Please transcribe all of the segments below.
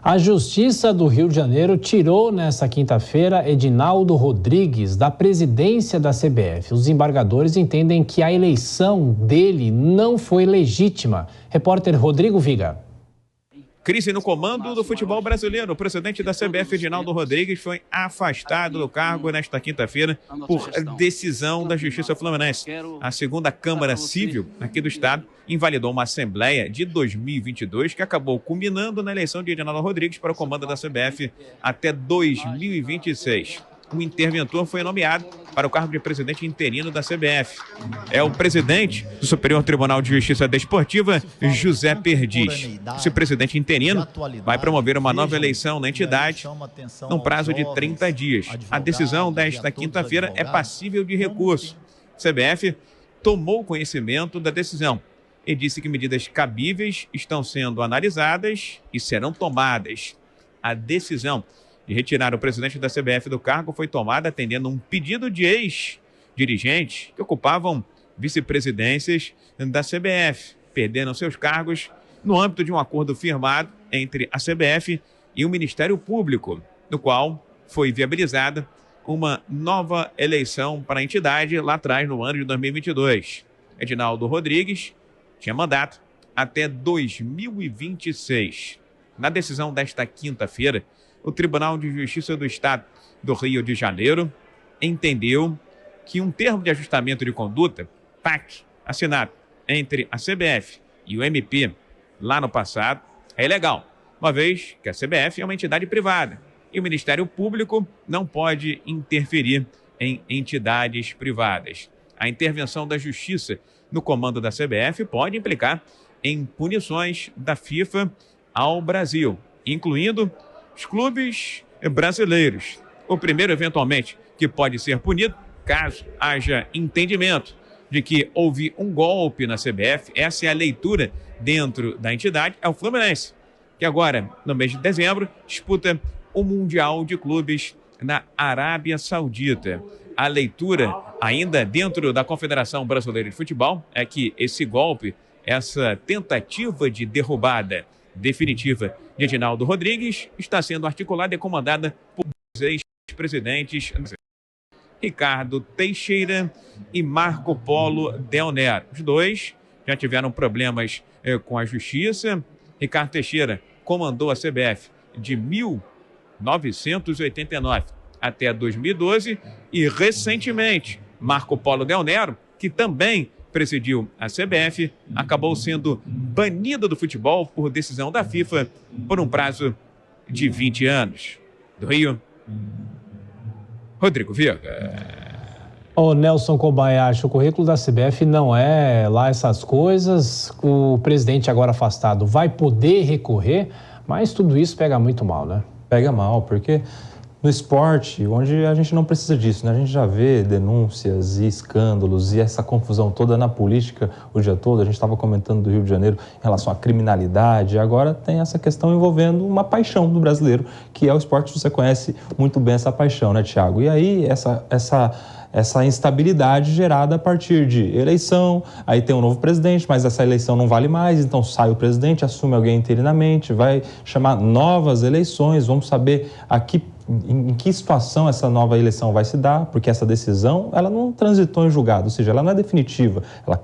A Justiça do Rio de Janeiro tirou nesta quinta-feira Edinaldo Rodrigues da presidência da CBF. Os embargadores entendem que a eleição dele não foi legítima. Repórter Rodrigo Viga. Crise no comando do futebol brasileiro. O presidente da CBF, Edinaldo Rodrigues, foi afastado do cargo nesta quinta-feira por decisão da Justiça Fluminense. A segunda Câmara Civil aqui do estado invalidou uma assembleia de 2022 que acabou culminando na eleição de Edinaldo Rodrigues para o comando da CBF até 2026. O interventor foi nomeado para o cargo de presidente interino da CBF. É o presidente do Superior Tribunal de Justiça Desportiva, José Perdiz. Esse presidente interino vai promover uma nova eleição na entidade num prazo de 30 dias. A decisão desta quinta-feira é passível de recurso. A CBF tomou conhecimento da decisão e disse que medidas cabíveis estão sendo analisadas e serão tomadas. A decisão de retirar o presidente da CBF do cargo foi tomada atendendo um pedido de ex-dirigentes que ocupavam vice-presidências da CBF. Perderam seus cargos no âmbito de um acordo firmado entre a CBF e o Ministério Público, no qual foi viabilizada uma nova eleição para a entidade lá atrás, no ano de 2022. Edinaldo Rodrigues tinha mandato até 2026. Na decisão desta quinta-feira, o Tribunal de Justiça do Estado do Rio de Janeiro entendeu que um termo de ajustamento de conduta, PAC, assinado entre a CBF e o MP lá no passado, é ilegal, uma vez que a CBF é uma entidade privada e o Ministério Público não pode interferir em entidades privadas. A intervenção da Justiça no comando da CBF pode implicar em punições da FIFA ao Brasil, incluindo os clubes brasileiros. O primeiro, eventualmente, que pode ser punido, caso haja entendimento de que houve um golpe na CBF, essa é a leitura dentro da entidade, é o Fluminense, que agora, no mês de dezembro, disputa o Mundial de Clubes na Arábia Saudita. A leitura, ainda dentro da Confederação Brasileira de Futebol, é que esse golpe, essa tentativa de derrubada definitiva de Edinaldo Rodrigues está sendo articulada e comandada por ex-presidentes Ricardo Teixeira e Marco Polo Del Nero. Os dois já tiveram problemas com a justiça. Ricardo Teixeira comandou a CBF de 1989 até 2012 e, recentemente, Marco Polo Del Nero, que também presidiu a CBF, acabou sendo banido do futebol por decisão da FIFA por um prazo de 20 anos. Do Rio, Rodrigo Viga. Ô Nelson Kobayashi, o currículo da CBF não é lá essas coisas. O presidente agora afastado vai poder recorrer, mas tudo isso pega muito mal, né? Pega mal, porque no esporte, onde a gente não precisa disso, né? A gente já vê denúncias e escândalos e essa confusão toda na política o dia todo. A gente estava comentando do Rio de Janeiro em relação à criminalidade. Agora tem essa questão envolvendo uma paixão do brasileiro, que é o esporte. Você conhece muito bem essa paixão, né, Thiago? E aí essa instabilidade gerada a partir de eleição, aí tem um novo presidente, mas essa eleição não vale mais, então sai o presidente, assume alguém interinamente, vai chamar novas eleições, vamos saber em que situação essa nova eleição vai se dar, porque essa decisão ela não transitou em julgado, ou seja, ela não é definitiva, ela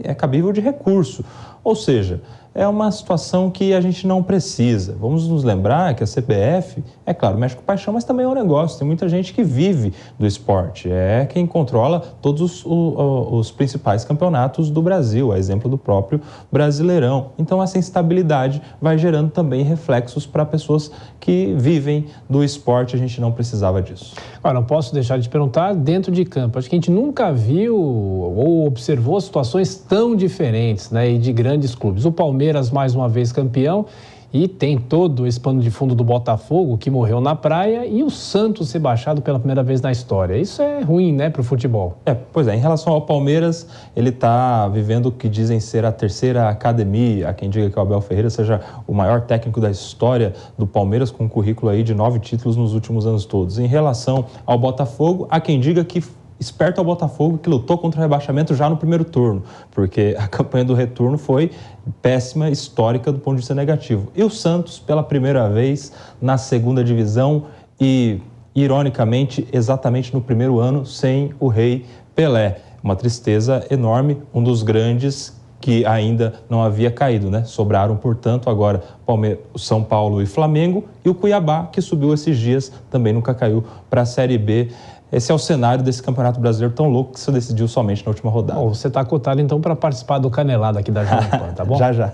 é cabível de recurso, ou seja, é uma situação que a gente não precisa. Vamos nos lembrar que a CBF, é claro, mexe com paixão, mas também é um negócio. Tem muita gente que vive do esporte. É quem controla todos os principais campeonatos do Brasil, a exemplo do próprio Brasileirão. Então, essa instabilidade vai gerando também reflexos para pessoas que vivem do esporte. A gente não precisava disso. Agora, não posso deixar de te perguntar, dentro de campo, acho que a gente nunca viu ou observou situações tão diferentes, né, e de grandes clubes. O Palmeiras, mais uma vez campeão, e tem todo esse pano de fundo do Botafogo, que morreu na praia, e o Santos ser baixado pela primeira vez na história. Isso é ruim, né, para o futebol? Pois é, em relação ao Palmeiras, ele está vivendo o que dizem ser a terceira academia. Há quem diga que o Abel Ferreira seja o maior técnico da história do Palmeiras, com um currículo aí de 9 títulos nos últimos anos todos. Em relação ao Botafogo, há quem diga que esperto ao Botafogo, que lutou contra o rebaixamento já no primeiro turno, porque a campanha do retorno foi péssima, histórica do ponto de vista negativo. E o Santos, pela primeira vez na segunda divisão e, ironicamente, exatamente no primeiro ano, sem o Rei Pelé. Uma tristeza enorme, um dos grandes que ainda não havia caído, né? Sobraram, portanto, agora São Paulo e Flamengo, e o Cuiabá, que subiu esses dias, também nunca caiu para a Série B. Esse é o cenário desse Campeonato Brasileiro tão louco que se decidiu somente na última rodada. Bom, você está cotado, então, para participar do Canelada aqui da Jovem Pan, tá bom? Já.